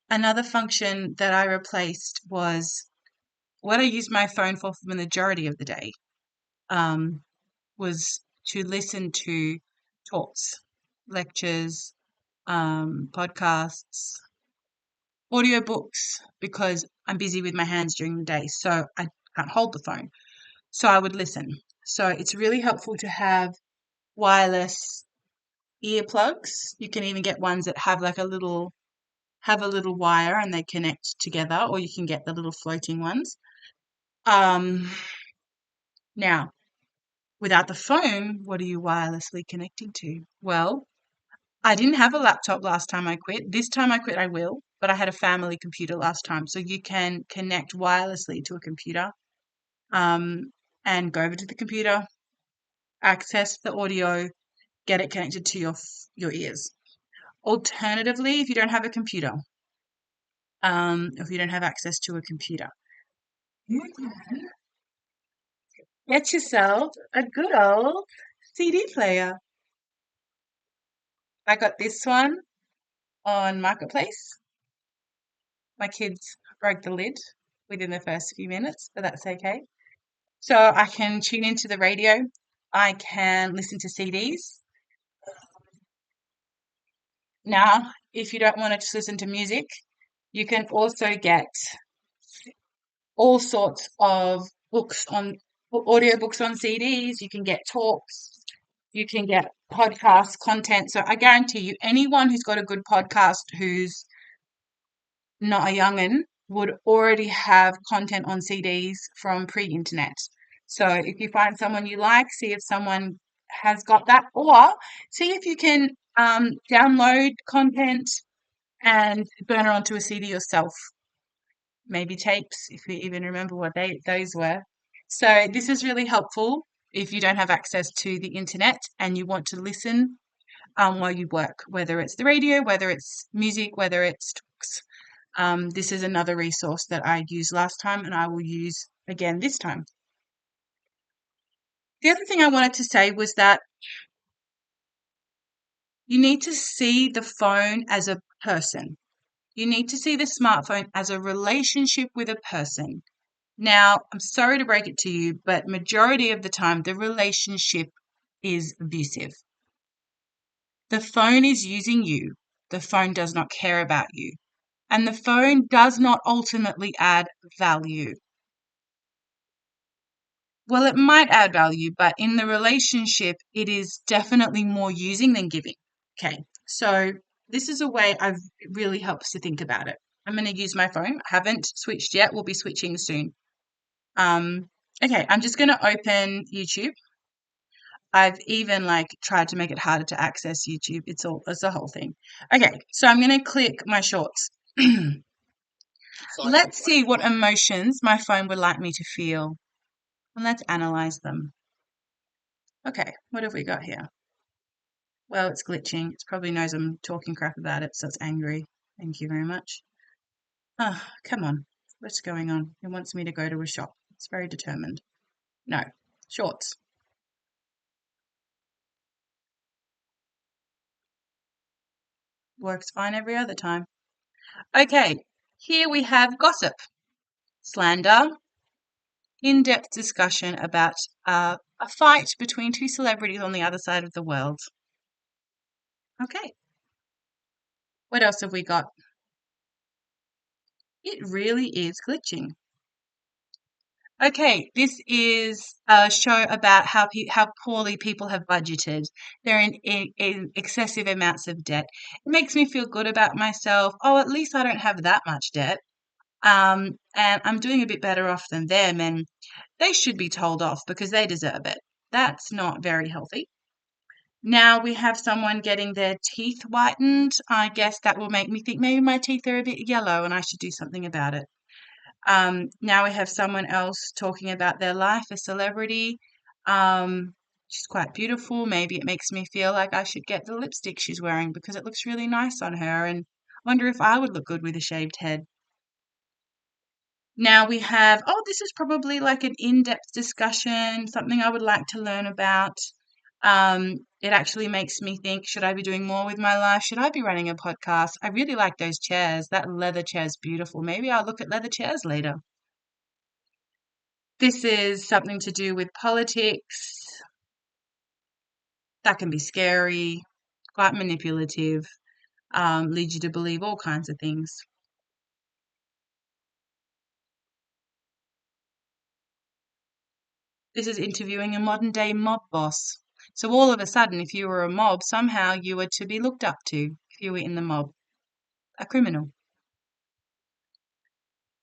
Another function that I replaced was what I used my phone for the majority of the day, um, was to listen to talks, lectures, podcasts, audiobooks, because I'm busy with my hands during the day, so I can't hold the phone. So I would listen. So it's really helpful to have wireless earplugs. You can even get ones that have a little wire and they connect together, or you can get the little floating ones. Um, Now, without the phone, what are you wirelessly connecting to? Well, I didn't have a laptop last time I quit. This time I quit, I will, but I had a family computer last time. So you can connect wirelessly to a computer, um, and go over to the computer, access the audio, get it connected to your ears. Alternatively, if you don't have a computer, if you don't have access to a computer, you can get yourself a good old CD player. I got this one on Marketplace. My kids broke the lid within the first few minutes, but that's okay. So I can tune into the radio. I can listen to CDs. Now, if you don't want to just listen to music, you can also get all sorts of books on audiobooks on CDs. You can get talks. You can get podcast content. So I guarantee you, anyone who's got a good podcast who's not a young'un would already have content on CDs from pre-internet. So if you find someone you like, see if someone has got that, or see if you can download content and burn it onto a CD yourself. Maybe tapes, if you even remember what those were. So this is really helpful if you don't have access to the internet and you want to listen while you work, whether it's the radio, whether it's music, whether it's talks. This is another resource that I used last time and I will use again this time. The other thing I wanted to say was that you need to see the phone as a person. You need to see the smartphone as a relationship with a person. Now, I'm sorry to break it to you, but majority of the time the relationship is abusive. The phone is using you. The phone does not care about you. And the phone does not ultimately add value. Well, it might add value, but in the relationship, it is definitely more using than giving. Okay, so this is a way I've it really helps to think about it. I'm going to use my phone. I haven't switched yet. We'll be switching soon. Um, okay, I'm just going to open YouTube. I've even like tried to make it harder to access YouTube. It's a whole thing. Okay, so I'm going to click my shorts. Let's see what emotions my phone would like me to feel, and let's analyze them. Okay, what have we got here? Well, it's glitching. It probably knows I'm talking crap about it, so it's angry. Thank you very much. Ah, come on. What's going on? It wants me to go to a shop. It's very determined. No. Shorts. Works fine every other time. Okay, here we have gossip, slander, in-depth discussion about a fight between two celebrities on the other side of the world. Okay, what else have we got? It really is glitching. Okay, this is a show about how poorly people have budgeted. They're in excessive amounts of debt. It makes me feel good about myself. Oh, at least I don't have that much debt. And I'm doing a bit better off than them, and they should be told off because they deserve it. That's not very healthy. Now we have someone getting their teeth whitened. I guess that will make me think maybe my teeth are a bit yellow and I should do something about it. Now we have someone else talking about their life, a celebrity. She's quite beautiful. Maybe it makes me feel like I should get the lipstick she's wearing because it looks really nice on her, and wonder if I would look good with a shaved head. Now we have, oh, this is probably like an in-depth discussion, something I would like to learn about. It actually makes me think, should I be doing more with my life? Should I be running a podcast? I really like those chairs. That leather chair is beautiful. Maybe I'll look at leather chairs later. This is something to do with politics. That can be scary, quite manipulative, leads you to believe all kinds of things. This is interviewing a modern day mob boss. So all of a sudden, if you were a mob, somehow you were to be looked up to if you were in the mob, a criminal.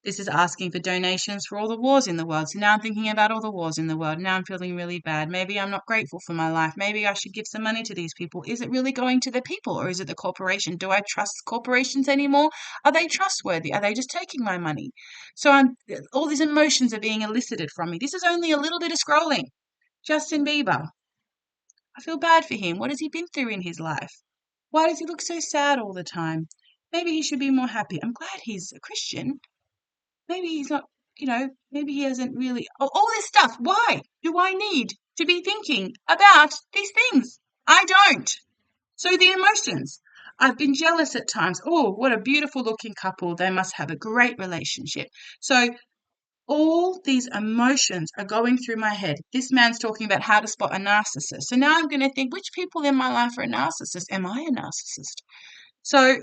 This is asking for donations for all the wars in the world. So now I'm thinking about all the wars in the world. Now I'm feeling really bad. Maybe I'm not grateful for my life. Maybe I should give some money to these people. Is it really going to the people or is it the corporation? Do I trust corporations anymore? Are they trustworthy? Are they just taking my money? So all these emotions are being elicited from me. This is only a little bit of scrolling. Justin Bieber. I feel bad for him. What has he been through in his life? Why does he look so sad all the time? Maybe he should be more happy. I'm glad he's a Christian. Maybe he's not, maybe he hasn't really. All this stuff. Why do I need to be thinking about these things? I don't. So the emotions. I've been jealous at times. Oh, what a beautiful looking couple. They must have a great relationship. So all these emotions are going through my head. This man's talking about how to spot a narcissist. So now I'm going to think, which people in my life are a narcissist? Am I a narcissist? So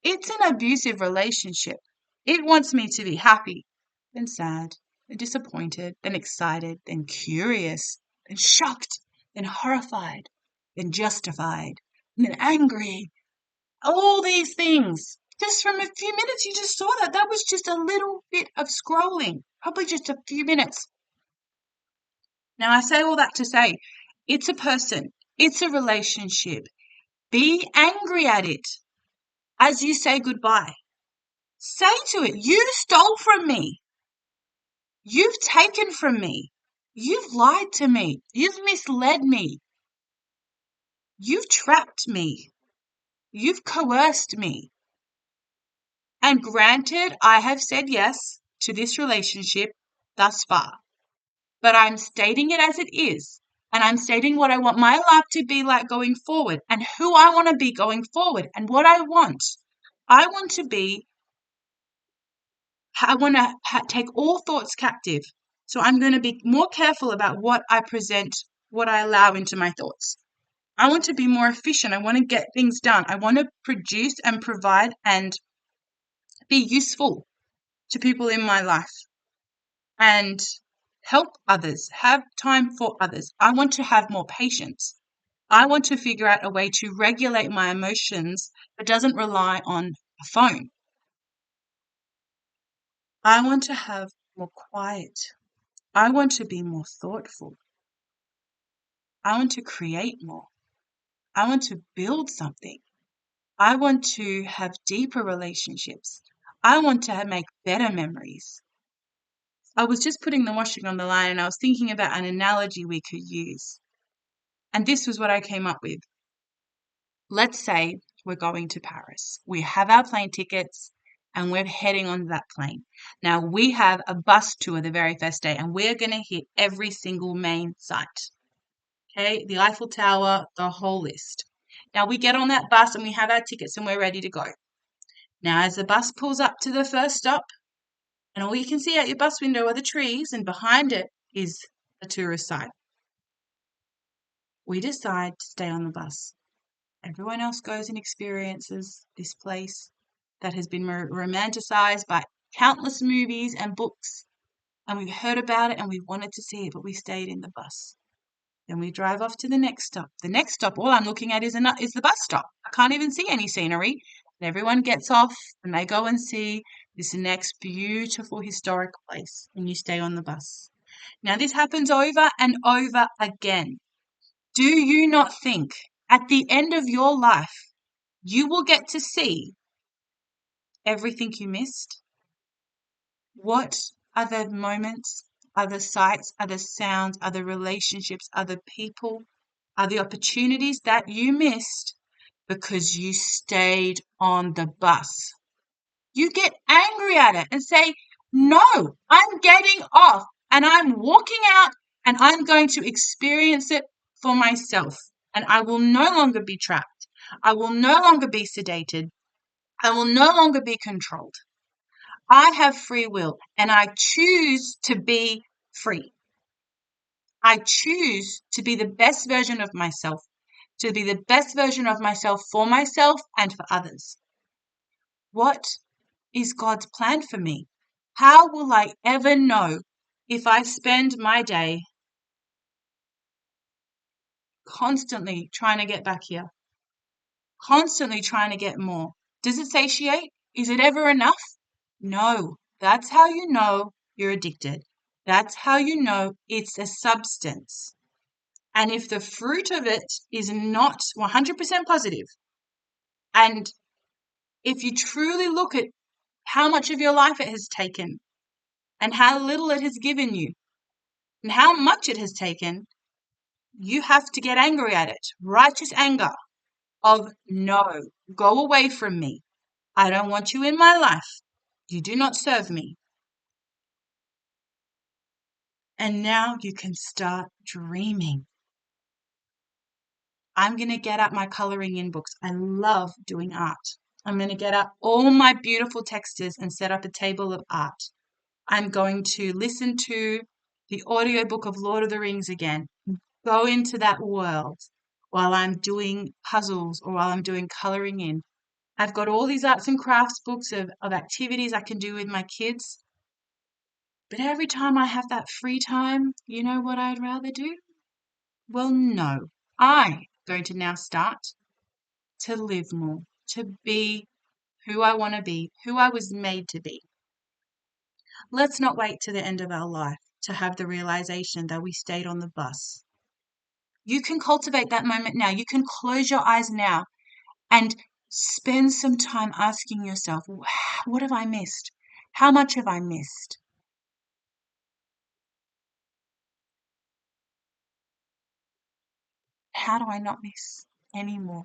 it's an abusive relationship. It wants me to be happy, then sad, then disappointed, then excited, then curious, then shocked, then horrified, then justified, and then angry. All these things. Just from a few minutes, you just saw that. That was just a little bit of scrolling, probably just a few minutes. Now, I say all that to say it's a person, it's a relationship. Be angry at it as you say goodbye. Say to it, you stole from me. You've taken from me. You've lied to me. You've misled me. You've trapped me. You've coerced me. And granted, I have said yes to this relationship thus far, but I'm stating it as it is. And I'm stating what I want my life to be like going forward and who I want to be going forward and what I want. I want to be, I want to take all thoughts captive. So I'm going to be more careful about what I present, what I allow into my thoughts. I want to be more efficient. I want to get things done. I want to produce and provide and be useful to people in my life and help others, have time for others. I want to have more patience. I want to figure out a way to regulate my emotions that doesn't rely on a phone. I want to have more quiet. I want to be more thoughtful. I want to create more. I want to build something. I want to have deeper relationships. I want to make better memories. I was just putting the washing on the line and I was thinking about an analogy we could use. And this was what I came up with. Let's say we're going to Paris. We have our plane tickets and we're heading on that plane. Now we have a bus tour the very first day and we're going to hit every single main site. Okay, the Eiffel Tower, the whole list. Now we get on that bus and we have our tickets and we're ready to go. Now as the bus pulls up to the first stop, and all you can see out your bus window are the trees, and behind it is a tourist site. We decide to stay on the bus. Everyone else goes and experiences this place that has been romanticized by countless movies and books, and we've heard about it and we wanted to see it, but we stayed in the bus. Then we drive off to the next stop. The next stop, all I'm looking at is the bus stop. I can't even see any scenery. And everyone gets off and they go and see this next beautiful historic place, and you stay on the bus. Now, this happens over and over again. Do you not think at the end of your life, you will get to see everything you missed? What are the moments, are the sights, are the sounds, are the relationships, are the people, are the opportunities that you missed because you stayed on the bus? You get angry at it and say, no, I'm getting off and I'm walking out and I'm going to experience it for myself, and I will no longer be trapped. I will no longer be sedated. I will no longer be controlled. I have free will, and I choose to be free. I choose to be the best version of myself, to be the best version of myself for myself and for others. What is God's plan for me? How will I ever know if I spend my day constantly trying to get back here, constantly trying to get more? Does it satiate? Is it ever enough? No. That's how you know you're addicted. That's how you know it's a substance. And if the fruit of it is not 100% positive, and if you truly look at how much of your life it has taken, and how little it has given you, and how much it has taken, you have to get angry at it. Righteous anger of no, go away from me. I don't want you in my life. You do not serve me. And now you can start dreaming. I'm going to get out my coloring in books. I love doing art. I'm going to get out all my beautiful textures and set up a table of art. I'm going to listen to the audiobook of Lord of the Rings again. Go into that world while I'm doing puzzles or while I'm doing coloring in. I've got all these arts and crafts books of activities I can do with my kids. But every time I have that free time, you know what I'd rather do? Well, no. I'm going to now start to live more, to be who I want to be, who I was made to be. Let's not wait to the end of our life to have the realization that we stayed on the bus. You can cultivate that moment now. You can close your eyes now and spend some time asking yourself, what have I missed? How much have I missed? How do I not miss anymore?